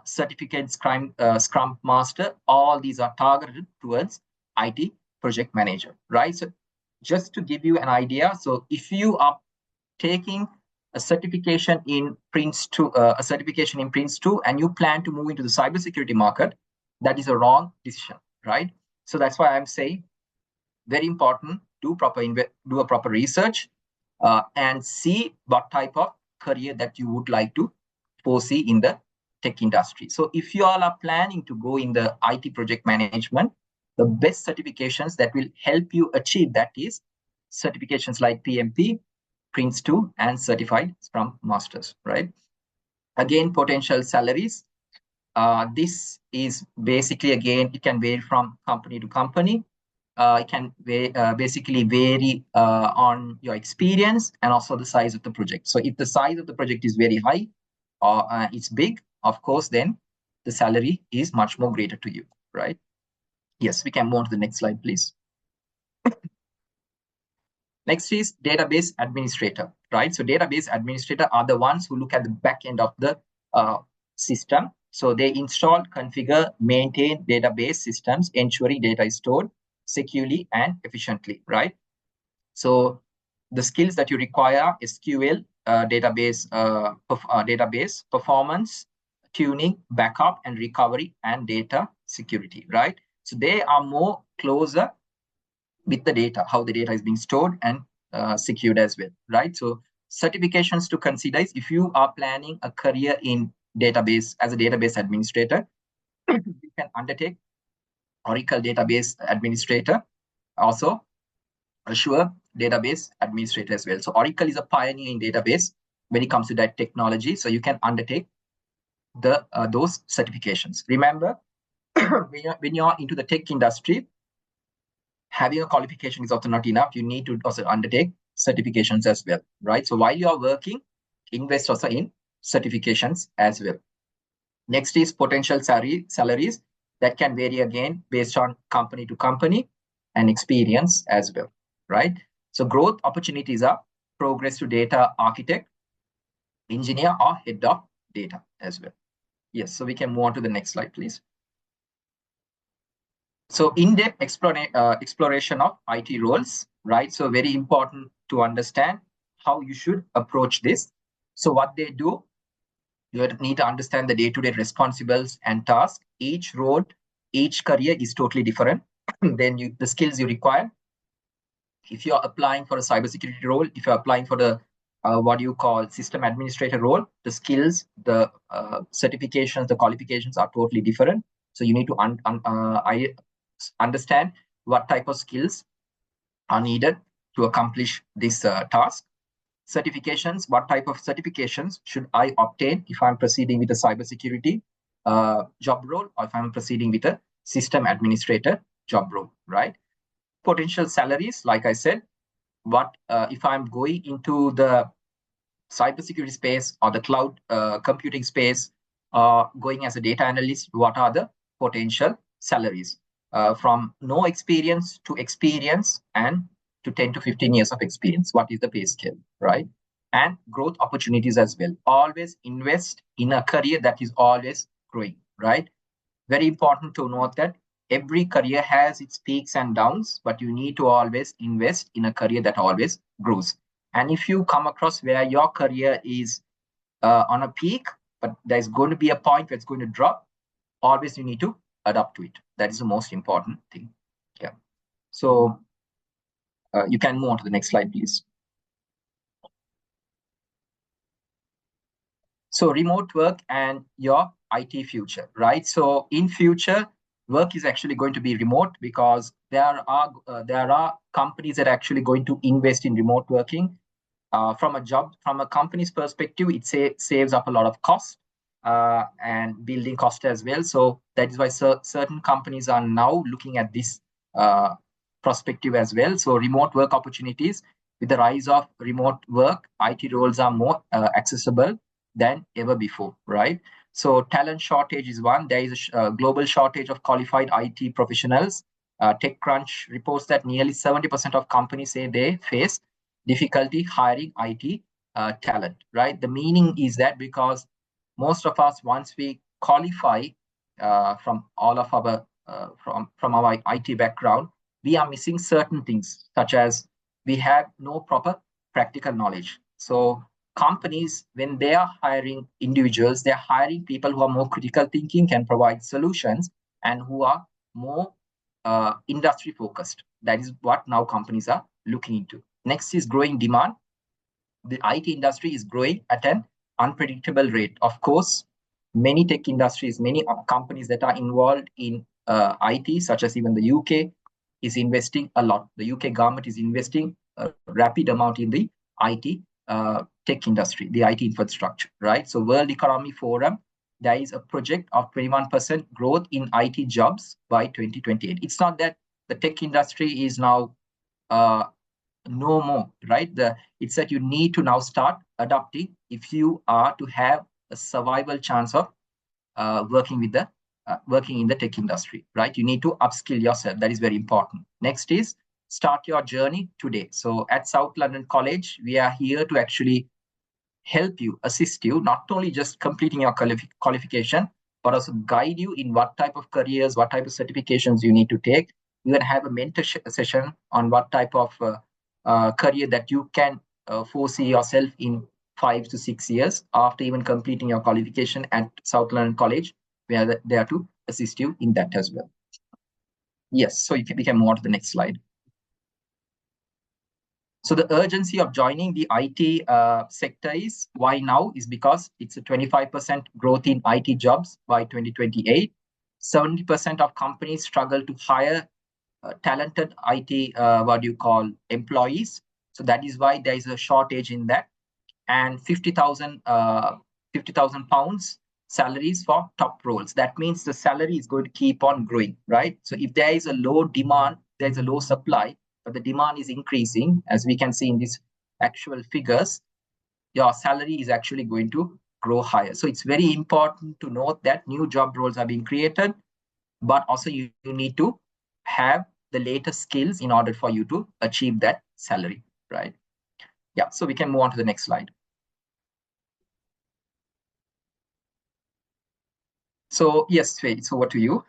Certificate Scrum Master. All these are targeted towards IT project manager, right? So just to give you an idea, so if you are taking a certification in Prince2, and you plan to move into the cybersecurity market, that is a wrong decision, right? So that's why I'm saying very important, do a proper research and see what type of career that you would like to foresee in the tech industry. So if you all are planning to go in the IT project management, the best certifications that will help you achieve that is certifications like PMP, Prince 2, and Certified Scrum Masters, right? Again, potential salaries. This is basically, again, it can vary from company to company. It can basically vary on your experience and also the size of the project. So if the size of the project is very high or it's big, of course, then the salary is much more greater to you, right? Yes, we can move on to the next slide, please. Next is database administrator, right? So database administrator are the ones who look at the back end of the system. So they install, configure, maintain database systems, ensuring data is stored securely and efficiently, right? So the skills that you require: SQL, database performance, tuning, backup and recovery, and data security, right? So they are more closer with the data, how the data is being stored and secured as well, right? So certifications to consider is, if you are planning a career in database as a database administrator, you can undertake Oracle Database Administrator, also Azure Database Administrator as well. So Oracle is a pioneer in database when it comes to that technology. So you can undertake those certifications. Remember, when you're into the tech industry, having a qualification is also not enough. You need to also undertake certifications as well, right? So while you are working, invest also in certifications as well. Next is potential salaries that can vary again based on company to company and experience as well, right? So growth opportunities are progress to data architect, engineer, or head of data as well. Yes, so we can move on to the next slide, please. So in-depth exploration of IT roles, right? So very important to understand how you should approach this. So what they do, you need to understand the day-to-day responsibilities and tasks. Each role, each career is totally different. Then the skills you require. If you're applying for a cybersecurity role, if you're applying for the what you call system administrator role, the skills, the certifications, the qualifications are totally different. So you need to understand what type of skills are needed to accomplish this task. Certifications, what type of certifications should I obtain if I'm proceeding with a cybersecurity job role, or if I'm proceeding with a system administrator job role, right? Potential salaries, like I said, what if I'm going into the cybersecurity space or the cloud computing space, going as a data analyst, what are the potential salaries? From no experience to experience and to 10 to 15 years of experience, what is the pay scale, right? And growth opportunities as well. Always invest in a career that is always growing, right? Very important to note that every career has its peaks and downs, but you need to always invest in a career that always grows. And if you come across where your career is on a peak, but there's going to be a point where it's going to drop, always you need to adapt to it. That is the most important thing. Yeah. So you can move on to the next slide, please. So remote work and your IT future, right? So in future, work is actually going to be remote because there are companies that are actually going to invest in remote working. From a company's perspective, it saves up a lot of cost and building cost as well. So that is why certain companies are now looking at this perspective as well. So remote work opportunities, with the rise of remote work, IT roles are more accessible than ever before, right? So talent shortage is one. There is a global shortage of qualified IT professionals. TechCrunch reports that nearly 70% of companies say they face difficulty hiring IT talent, right? The meaning is that because most of us, once we qualify from all of our from our IT background, we are missing certain things, such as we have no proper practical knowledge. So companies, when they are hiring individuals, they're hiring people who are more critical thinking, can provide solutions, and who are more industry focused. That is what now companies are looking into. Next is growing demand. The IT industry is growing at an unpredictable rate. Of course, many tech industries, many companies that are involved in IT, such as even the UK, is investing a lot. The UK government is investing a rapid amount in the IT tech industry, the IT infrastructure, right? So World Economic Forum, there is a project of 21% growth in IT jobs by 2028. It's not that the tech industry is now uh, no more, right? It's that you need to now start adapting if you are to have a survival chance of working in the tech industry, right? You need to upskill yourself. That is very important. Next is start your journey today. So at South London College, we are here to actually help you, assist you, not only just completing your qualification, but also guide you in what type of careers, what type of certifications you need to take. We're going to have a session on what type of career that you can foresee yourself in 5 to 6 years after even completing your qualification at South London College. We are there to assist you in that as well. Yes, so if we can move on to the next slide. So the urgency of joining the IT sector is why now is because it's a 25% growth in IT jobs by 2028. 70% of companies struggle to hire talented IT, employees. So that is why there is a shortage in that. And 50,000 pounds salaries for top roles. That means the salary is going to keep on growing, right? So if there is a low demand, there's a low supply, but the demand is increasing, as we can see in these actual figures, your salary is actually going to grow higher. So it's very important to note that new job roles are being created, but also you need to have the latest skills in order for you to achieve that salary, right? Yeah, so we can move on to the next slide. So yes, Faye, it's over to you.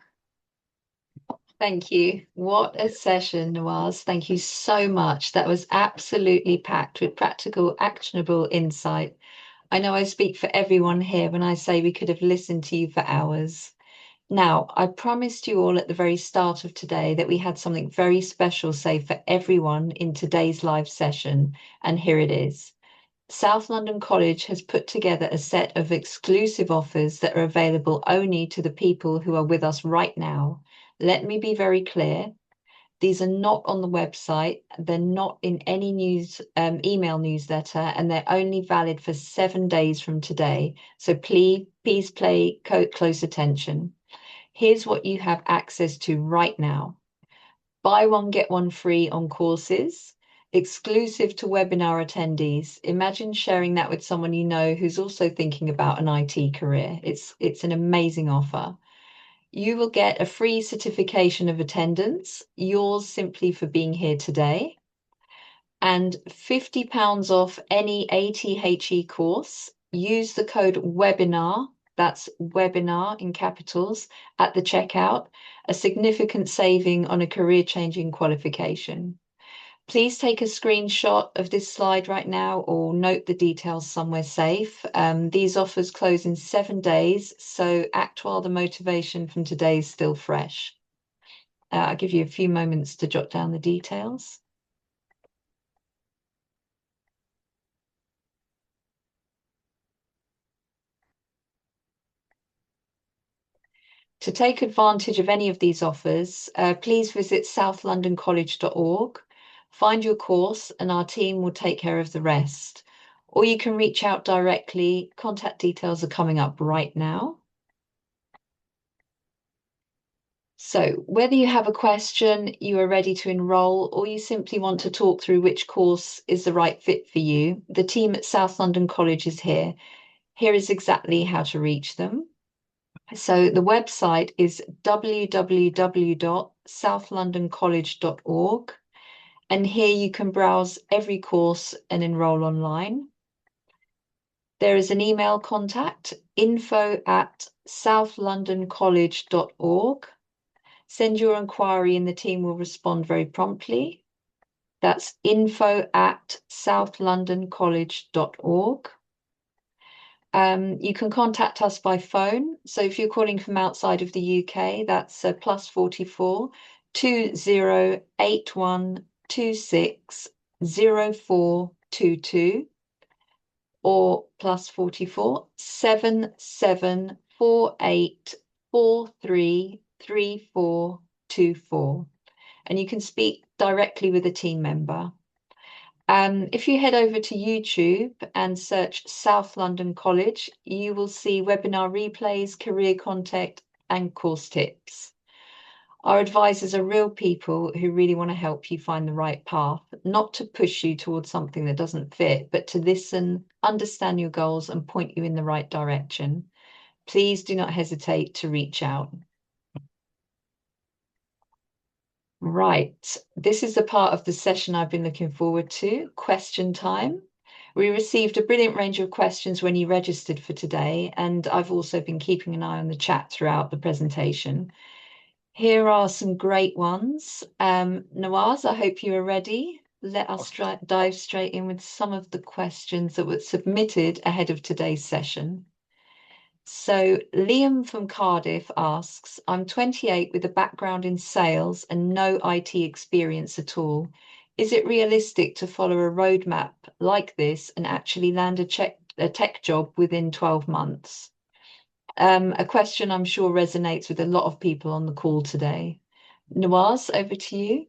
Thank you. What a session, Nawaz. Thank you so much. That was absolutely packed with practical, actionable insight. I know I speak for everyone here when I say we could have listened to you for hours. Now, I promised you all at the very start of today that we had something very special saved for everyone in today's live session, and here it is. South London College has put together a set of exclusive offers that are available only to the people who are with us right now. Let me be very clear. These are not on the website. They're not in any email newsletter, and they're only valid for 7 days from today. So please pay close attention. Here's what you have access to right now. Buy one, get one free on courses, exclusive to webinar attendees. Imagine sharing that with someone you know who's also thinking about an IT career. It's an amazing offer. You will get a free certification of attendance, yours simply for being here today, and £50 off any ATHE course. Use the code webinar, that's webinar in capitals, at the checkout, a significant saving on a career-changing qualification. Please take a screenshot of this slide right now or note the details somewhere safe. These offers close in 7 days, so act while the motivation from today is still fresh. I'll give you a few moments to jot down the details. To take advantage of any of these offers, please visit southlondoncollege.org, find your course, and our team will take care of the rest. Or you can reach out directly. Contact details are coming up right now. So whether you have a question, you are ready to enroll, or you simply want to talk through which course is the right fit for you, the team at South London College is here. Here is exactly how to reach them. So the website is www.southlondoncollege.org, and here you can browse every course and enroll online. There is an email contact, info@southlondoncollege.org. Send your inquiry and the team will respond very promptly. That's info@southlondoncollege.org. You can contact us by phone. So if you're calling from outside of the UK, that's +44 2081260422 or +44 7748433424. And you can speak directly with a team member. If you head over to YouTube and search South London College, you will see webinar replays, career content, and course tips. Our advisors are real people who really want to help you find the right path, not to push you towards something that doesn't fit, but to listen, understand your goals, and point you in the right direction. Please do not hesitate to reach out. Right, this is the part of the session I've been looking forward to, question time. We received a brilliant range of questions when you registered for today, and I've also been keeping an eye on the chat throughout the presentation. Here are some great ones. Nawaz, I hope you are ready. Let us dive straight in with some of the questions that were submitted ahead of today's session. So Liam from Cardiff asks, I'm 28 with a background in sales and no IT experience at all. Is it realistic to follow a roadmap like this and actually land a tech job within 12 months? A question I'm sure resonates with a lot of people on the call today. Nawaz, over to you.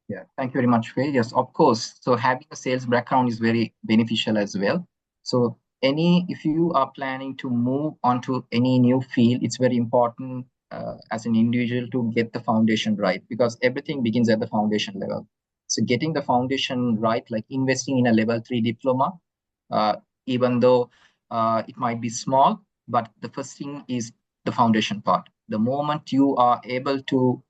Yeah, thank you very much, Faye. Yes, of course. So having a sales background is very beneficial as well. So if you are planning to move on to any new field, it's very important as an individual to get the foundation right, because everything begins at the foundation level. So getting the foundation right, like investing in a level 3 diploma, even though it might be small, but the first thing is the foundation part. The moment you are able to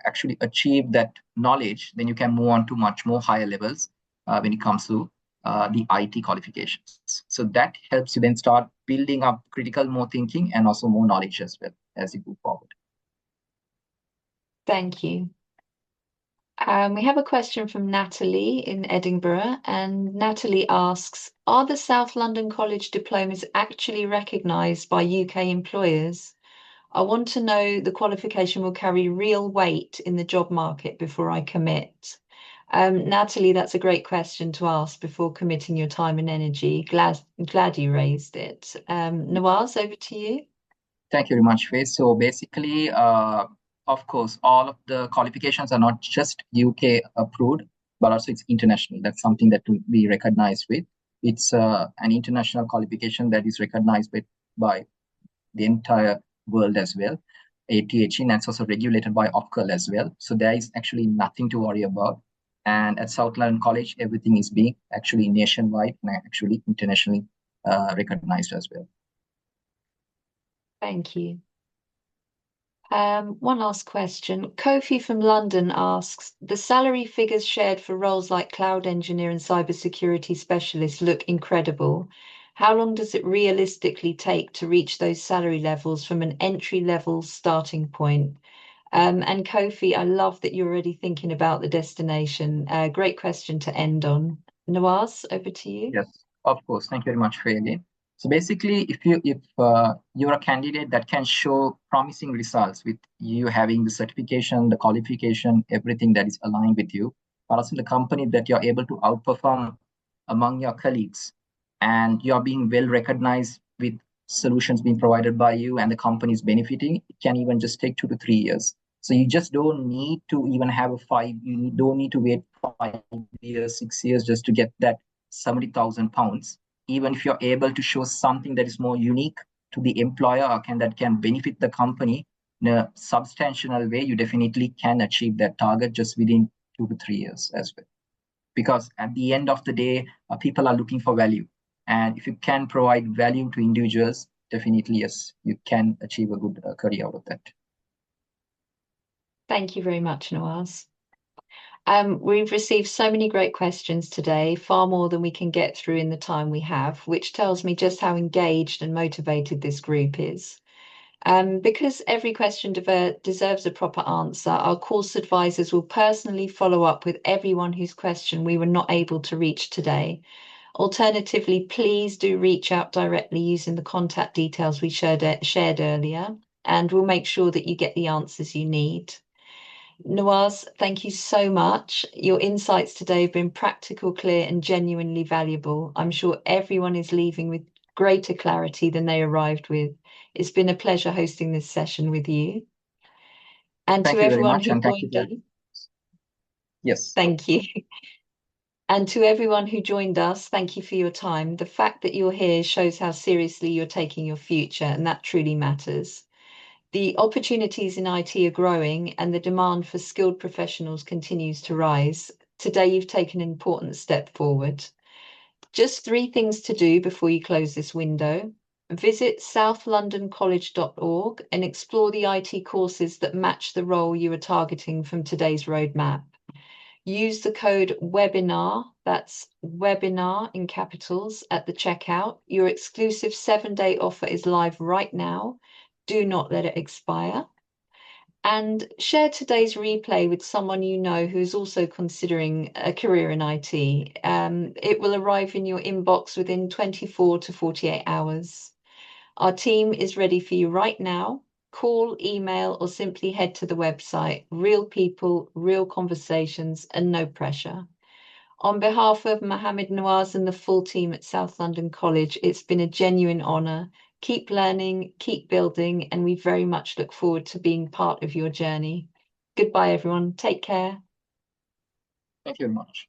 actually achieve that knowledge, then you can move on to much more higher levels when it comes to the IT qualifications. So that helps you then start building up critical more thinking and also more knowledge as well as you move forward. Thank you. We have a question from Natalie in Edinburgh, and Natalie asks, are the South London College diplomas actually recognised by UK employers? I want to know the qualification will carry real weight in the job market before I commit. Natalie, that's a great question to ask before committing your time and energy. Glad you raised it. Nawaz, over to you. Thank you very much, Faith. So basically, of course, all of the qualifications are not just UK approved, but also it's international. That's something that we recognize with. It's an international qualification that is recognized by the entire world as well. ATHE, and that's also regulated by OFCL as well. So there is actually nothing to worry about. And at South London College, everything is being actually nationwide and actually internationally recognized as well. Thank you. One last question. Kofi from London asks, the salary figures shared for roles like cloud engineer and cybersecurity specialist look incredible. How long does it realistically take to reach those salary levels from an entry-level starting point? And Kofi, I love that you're already thinking about the destination. Great question to end on. Nawaz, over to you. Yes, of course. Thank you very much, Faye, again. So basically, if you're a candidate that can show promising results with you having the certification, the qualification, everything that is aligned with you, but also the company that you're able to outperform among your colleagues, and you're being well recognized with solutions being provided by you and the company is benefiting, it can even just take 2 to 3 years. So you just don't need to even have you don't need to wait 5 years, 6 years just to get that 70,000 pounds. Even if you're able to show something that is more unique to the employer that can benefit the company in a substantial way, you definitely can achieve that target just within 2 to 3 years as well. Because at the end of the day, people are looking for value. And if you can provide value to individuals, definitely, yes, you can achieve a good career out of that. Thank you very much, Nawaz. We've received so many great questions today, far more than we can get through in the time we have, which tells me just how engaged and motivated this group is. Because every question deserves a proper answer, our course advisors will personally follow up with everyone whose question we were not able to reach today. Alternatively, please do reach out directly using the contact details we shared earlier, and we'll make sure that you get the answers you need. Nawaz, thank you so much. Your insights today have been practical, clear, and genuinely valuable. I'm sure everyone is leaving with greater clarity than they arrived with. It's been a pleasure hosting this session with you. And to Thank you very everyone much, who and thank you joined for us, yes. thank you. And to everyone who joined us, thank you for your time. The fact that you're here shows how seriously you're taking your future, and that truly matters. The opportunities in IT are growing and the demand for skilled professionals continues to rise. Today, you've taken an important step forward. Just three things to do before you close this window. Visit southlondoncollege.org and explore the IT courses that match the role you are targeting from today's roadmap. Use the code webinar, that's webinar in capitals, at the checkout. Your exclusive 7-day offer is live right now. Do not let it expire. And share today's replay with someone you know who is also considering a career in IT. It will arrive in your inbox within 24 to 48 hours. Our team is ready for you right now. Call, email, or simply head to the website. Real people, real conversations, and no pressure. On behalf of Mohammed Nawaz and the full team at South London College, it's been a genuine honour. Keep learning, keep building, and we very much look forward to being part of your journey. Goodbye, everyone. Take care. Thank you very much.